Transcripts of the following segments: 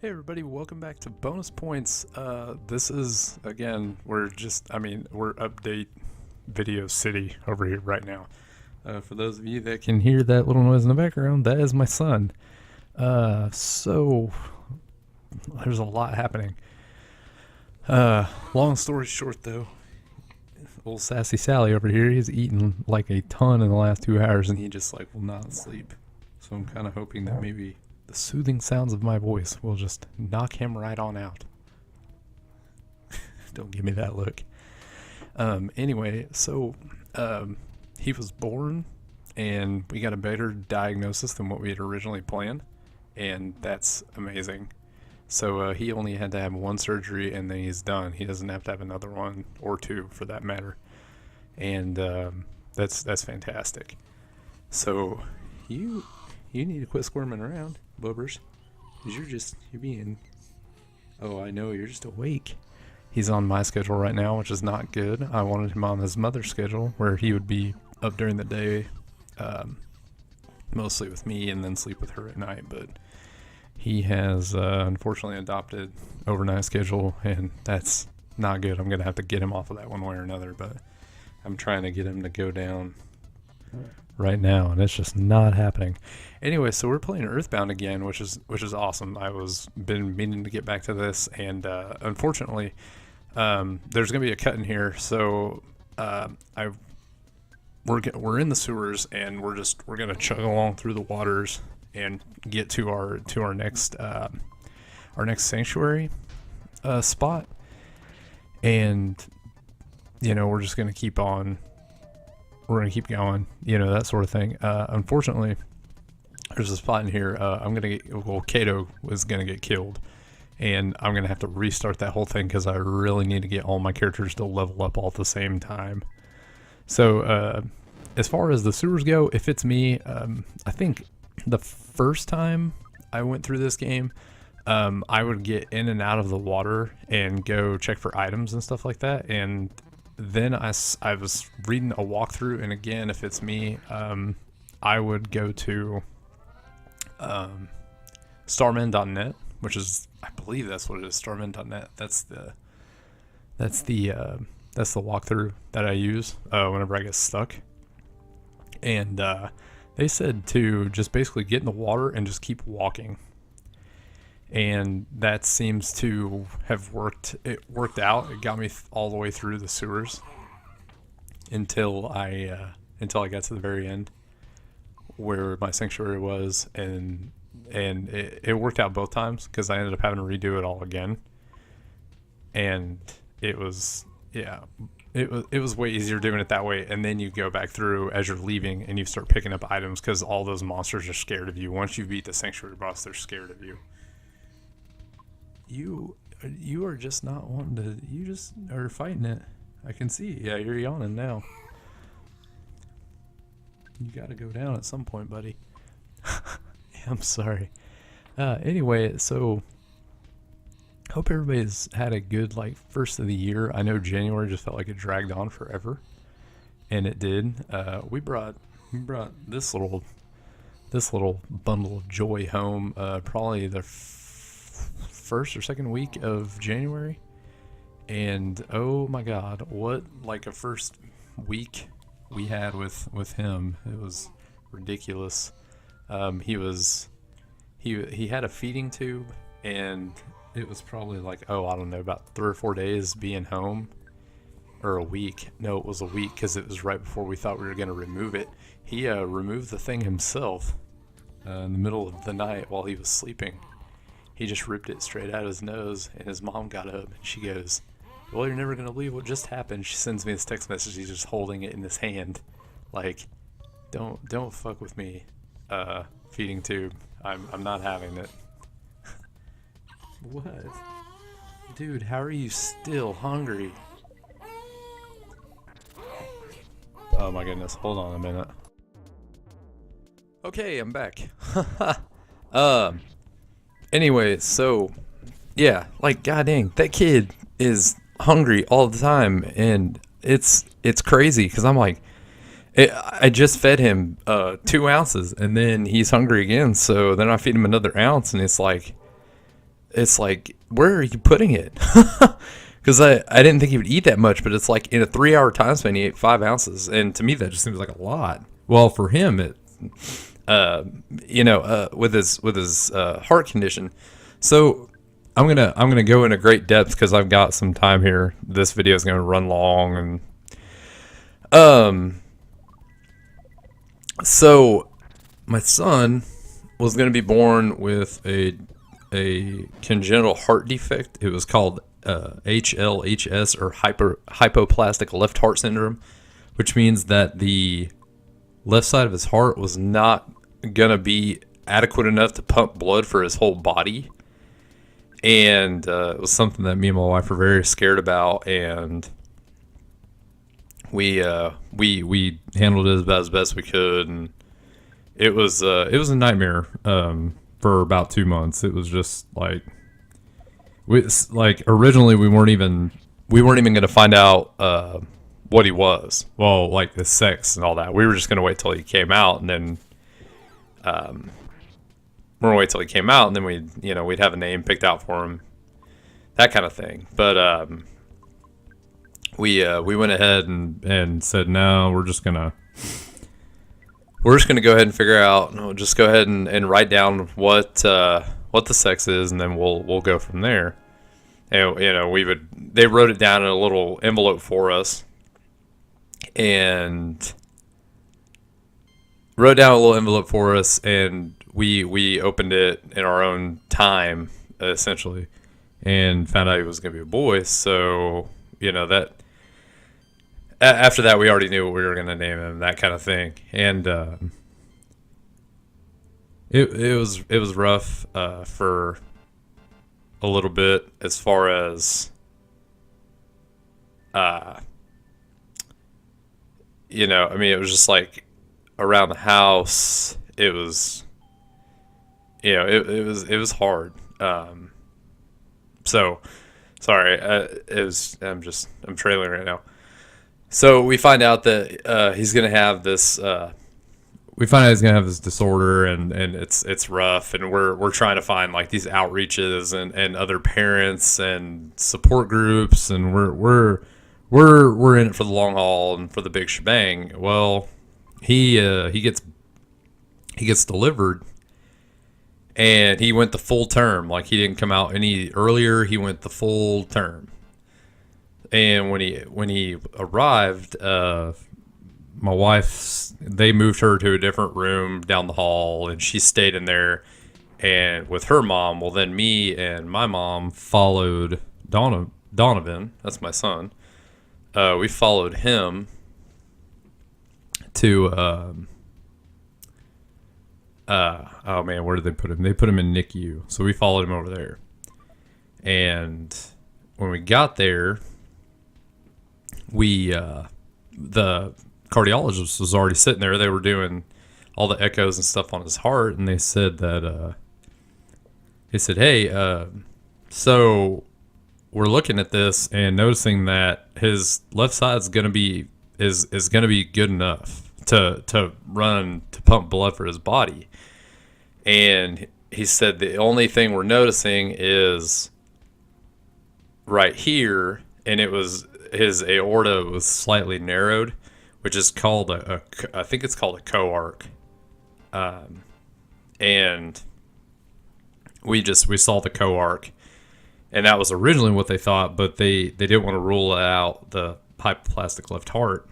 Hey everybody, welcome back to Bonus Points. This is, again, we're update video city over here right now. For those of you that can hear that little noise in the background, that is my son. So, there's a lot happening. Long story short though, old Sassy Sally over here, he's eaten like a ton in the last 2 hours and he just will not sleep. So I'm kind of hoping that maybe the soothing sounds of my voice will just knock him right on out. Don't give me that look. Anyway, so he was born and we got a better diagnosis than what we had originally planned, and that's amazing. So he only had to have one surgery and then he's done. He doesn't have to have another one or two for that matter. And that's fantastic. So you need to quit squirming around, Bubbers. Because you're being... Oh, I know, you're just awake. He's on my schedule right now, which is not good. I wanted him on his mother's schedule, where he would be up during the day, mostly with me, and then sleep with her at night. But he has, unfortunately, adopted overnight schedule, and that's not good. I'm going to have to get him off of that one way or another, but I'm trying to get him to go down right now, and it's just not happening. Anyway, so we're playing Earthbound again, which is awesome. Been meaning to get back to this, and unfortunately, there's gonna be a cut in here. So we're in the sewers, and we're gonna chug along through the waters and get to our next sanctuary spot, and we're just gonna keep on. We're going to keep going, that sort of thing. Unfortunately, there's a spot in here. Kato was going to get killed, and I'm going to have to restart that whole thing because I really need to get all my characters to level up all at the same time. So, as far as the sewers go, if it's me, I think the first time I went through this game, I would get in and out of the water and go check for items and stuff like that, and then I was reading a walkthrough, and again, if it's me, I would go to starmen.net, which is, I believe that's what it is, starmen.net. That's the walkthrough that I use whenever I get stuck. And they said to just basically get in the water and just keep walking. And that seems to have worked. It worked out. It got me all the way through the sewers until I got to the very end where my sanctuary was, and it worked out both times because I ended up having to redo it all again. And it was way easier doing it that way. And then you go back through as you're leaving and you start picking up items because all those monsters are scared of you. Once you beat the sanctuary boss, they're scared of you. You are just not wanting to. You just are fighting it. I can see. Yeah, you're yawning now. You got to go down at some point, buddy. I'm sorry. Anyway, so hope everybody's had a good first of the year. I know January just felt like it dragged on forever, and it did. We brought this little bundle of joy home. Probably the first or second week of January, and oh my god, what a first week we had with him. It was ridiculous. He had a feeding tube, and it was probably I don't know, about 3 or 4 days being home, or a week. No, it was a week because it was right before we thought we were going to remove it. He removed the thing himself in the middle of the night while he was sleeping. He just ripped it straight out of his nose, and his mom got up, and she goes, "Well, you're never going to believe what just happened." She sends me this text message. He's just holding it in his hand. Don't fuck with me, feeding tube. I'm not having it. What? Dude, how are you still hungry? Oh my goodness, hold on a minute. Okay, I'm back. Anyway, so, yeah, god dang, that kid is hungry all the time, and it's crazy, because I'm I just fed him 2 ounces, and then he's hungry again, so then I feed him another ounce, and it's it's like, where are you putting it? Because I didn't think he would eat that much, but it's like in a 3-hour time span, he ate 5 ounces. And to me, that just seems like a lot. Well, for him, with his heart condition. So I'm gonna go into great depth because I've got some time here. This video is gonna run long, and so my son was gonna be born with a congenital heart defect. It was called HLHS, or hypoplastic left heart syndrome, which means that the left side of his heart was not gonna be adequate enough to pump blood for his whole body. And it was something that me and my wife were very scared about, and we handled it as best we could, and it was a nightmare for about 2 months. It was just like originally we weren't even going to find out what he was. Well, like the sex and all that. We were just going to wait till he came out, and then we're gonna wait till he came out, and then we'd have a name picked out for him, that kind of thing. But we went ahead and said, no, we're just gonna go ahead and figure out. We'll just go ahead and write down what the sex is, and then we'll go from there. And they wrote it down in a little envelope for us, and we opened it in our own time, essentially, and found out he was going to be a boy. So, that after that, we already knew what we were going to name him, that kind of thing. And it was rough for a little bit, as far as it was just like around the house. It was, it was hard. So sorry, I'm trailing right now. So we find out that he's gonna have this. We find out he's gonna have this disorder, and it's rough, and we're trying to find like these outreaches and other parents and support groups, and we're in it for the long haul and for the big shebang. Well, he gets delivered, and he went the full term. Like, he didn't come out any earlier. He went the full term. And when he arrived, my wife, they moved her to a different room down the hall, and she stayed in there and with her mom. Well, then me and my mom followed Donovan. That's my son. We followed him to oh man, where did they put him? They put him in NICU. So we followed him over there. And when we got there, the cardiologist was already sitting there. They were doing all the echoes and stuff on his heart, and they said that hey, so we're looking at this and noticing that his left side is gonna be good enough to pump blood for his body. And he said the only thing we're noticing is right here, and it was his aorta was slightly narrowed, which is called I think it's called a coarc. And we saw the coarc, and that was originally what they thought, but they didn't want to rule out the hypoplastic left heart,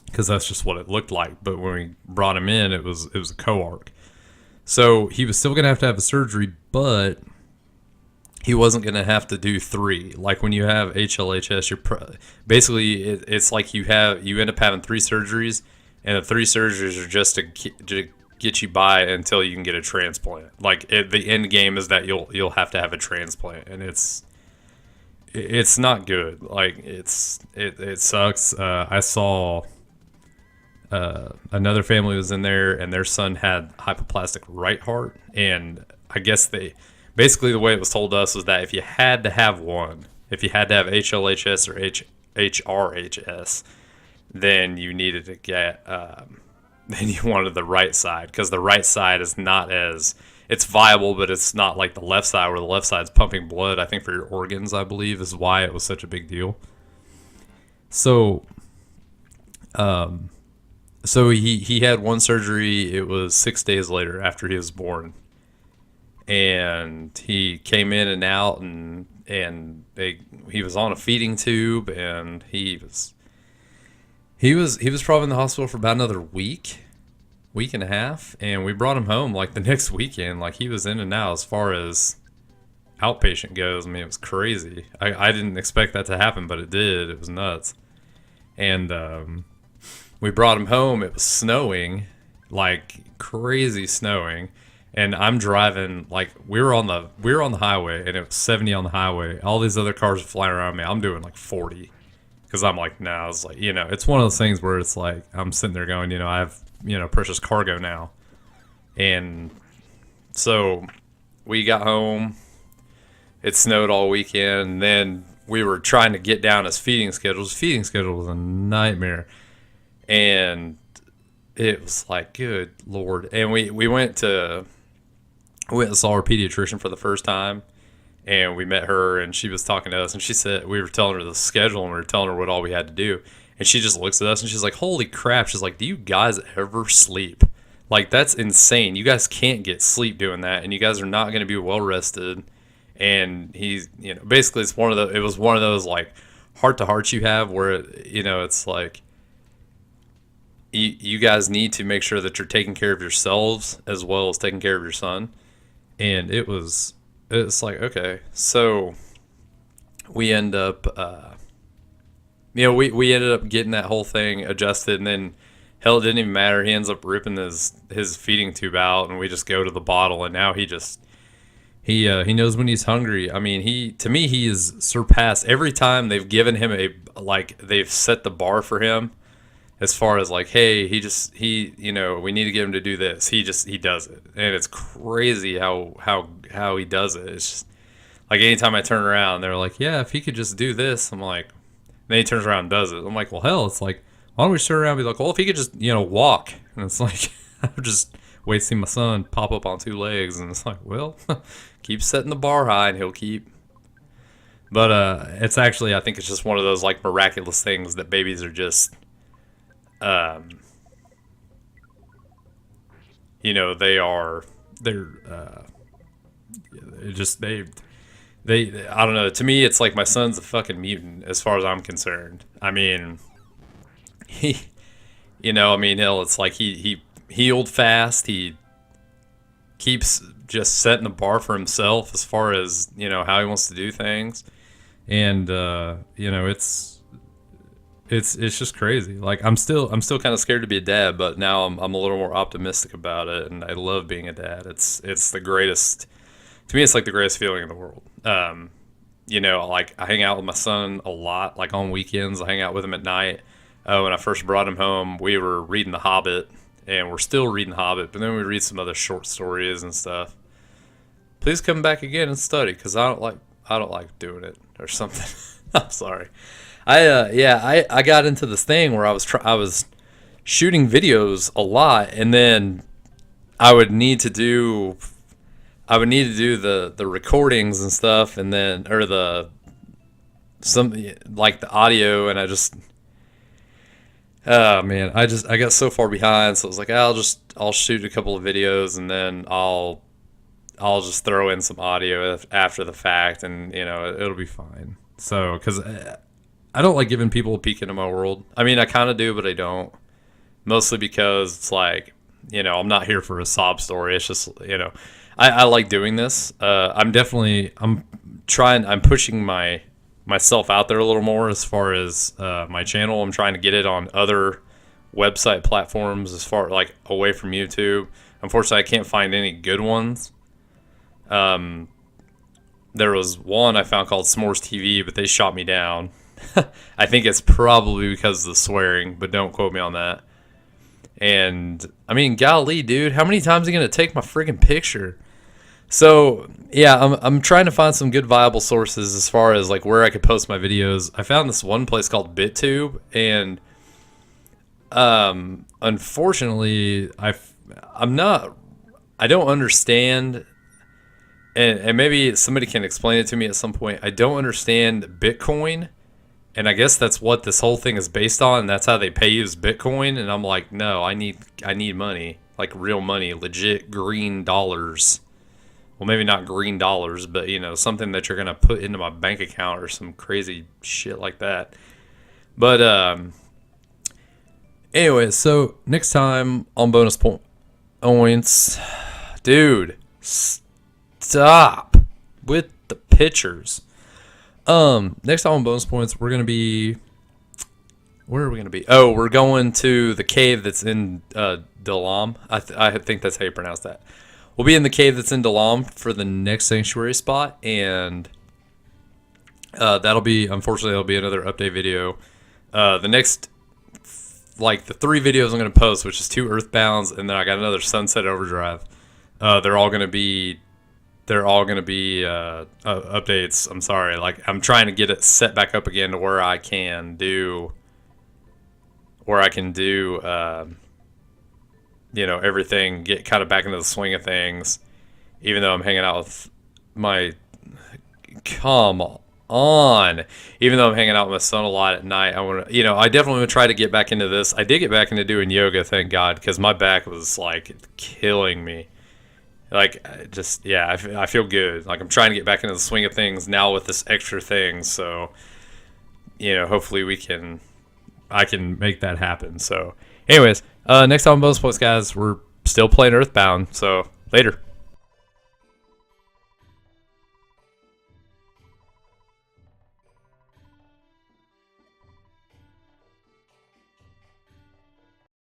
because that's just what it looked like. But when we brought him in, it was a coarc. So he was still going to have a surgery, but he wasn't going to have to do 3. Like when you have HLHS, basically it's like you end up having 3 surgeries, and the 3 surgeries are just to get you by until you can get a transplant. Like the end game is that you'll have to have a transplant, and it's not good. Like it sucks. I saw another family was in there, and their son had hypoplastic right heart, and I guess basically the way it was told us was that if you had to have HLHS or HRHS, then you needed to get then you wanted the right side, because the right side is not as it's viable, but it's not like the left side where the left side's pumping blood. I think for your organs, I believe, is why it was such a big deal. So, he had one surgery. It was 6 days later after he was born, and he came in and out, and he was on a feeding tube, and he was probably in the hospital for about another week and a half, and we brought him home like the next weekend. Like, he was in and out as far as outpatient goes. I mean, it was crazy. I didn't expect that to happen, but it did. It was nuts. And we brought him home. It was snowing, like crazy snowing. And I'm driving, like, we were on the highway, and it was 70 on the highway. All these other cars are flying around me. I'm doing like 40 because I'm like, nah. It's like, it's one of those things where it's like I'm sitting there going, I have precious cargo now. And so we got home. It snowed all weekend. And then we were trying to get down his feeding schedule. His feeding schedule was a nightmare. And it was like, good Lord. And we went and saw our pediatrician for the first time. And we met her, and she was talking to us. And she said, we were telling her the schedule, and we were telling her what all we had to do. And she just looks at us, and she's like, holy crap. She's like, do you guys ever sleep? Like, that's insane. You guys can't get sleep doing that, and you guys are not going to be well rested. And he's, basically it was one of those like heart to hearts you have where, it's like, you guys need to make sure that you're taking care of yourselves as well as taking care of your son. And it's like, okay, so we end up, we ended up getting that whole thing adjusted, and then hell, it didn't even matter. He ends up ripping his feeding tube out, and we just go to the bottle, and now he knows when he's hungry. I mean, he is surpassed every time they've given him they've set the bar for him as far as like, hey, we need to get him to do this. He does it. And it's crazy how he does it. It's just like anytime I turn around, they're like, yeah, if he could just do this. I'm like, then he turns around and does it. I'm like, well, hell, it's like, why don't we turn around and be like, well, if he could just, walk. And it's like, I'm just wait to see my son pop up on two legs. And it's like, well, keep setting the bar high and he'll keep. But it's actually, I think it's just one of those like miraculous things that babies are just, they're I don't know. To me, it's like my son's a fucking mutant as far as I'm concerned. I mean, it's like he healed fast. He keeps just setting the bar for himself as far as, how he wants to do things. And, it's just crazy. Like, I'm still kind of scared to be a dad, but now I'm a little more optimistic about it. And I love being a dad. It's the greatest, to me, it's like the greatest feeling in the world. Like I hang out with my son a lot, like on weekends. I hang out with him at night. When I first brought him home, we were reading The Hobbit, and we're still reading The Hobbit, but then we read some other short stories and stuff. Please come back again and study, because I don't like doing it or something. I'm sorry. I got into this thing where I was shooting videos a lot, and then I would need to do the recordings and stuff, and then the audio, and I got so far behind, so I was like, I'll shoot a couple of videos, and then I'll just throw in some audio after the fact, and it'll be fine. So, because I don't like giving people a peek into my world. I mean, I kind of do, but I don't. Mostly because it's like, I'm not here for a sob story. It's just, I like doing this. I'm pushing myself out there a little more as far as my channel. I'm trying to get it on other website platforms as far like away from YouTube. Unfortunately, I can't find any good ones. There was one I found called S'mores TV, but they shot me down. I think it's probably because of the swearing, but don't quote me on that. And I mean, golly, dude, how many times are you gonna take my friggin' picture? So yeah, I'm trying to find some good viable sources as far as like where I could post my videos. I found this one place called BitTube, and unfortunately, I'm not I don't understand, and maybe somebody can explain it to me at some point. I don't understand Bitcoin, and I guess that's what this whole thing is based on. And that's how they pay you is Bitcoin. And I'm like, no, I need money, like real money, legit green dollars. Well, maybe not green dollars, but something that you're gonna put into my bank account or some crazy shit like that. But anyway, so next time on bonus points, dude, stop with the pictures. Next time on bonus points, we're gonna be. Where are we gonna be? Oh, we're going to the cave that's in Dalam. I think that's how you pronounce that. We'll be in the cave that's in Dalam for the next sanctuary spot, and that'll be another update video. The next, like the 3 videos I'm gonna post, which is 2 Earthbounds, and then I got another Sunset Overdrive. They're all gonna be updates. I'm sorry, like I'm trying to get it set back up again to where I can do everything, get kind of back into the swing of things, even though I'm hanging out with my son a lot at night. I definitely would try to get back into this. I did get back into doing yoga, thank God, because my back was like killing me. Like, I feel good. Like, I'm trying to get back into the swing of things now with this extra thing. So, hopefully I can make that happen. So, anyways, next time on Bonus Points, guys, we're still playing Earthbound. So, later.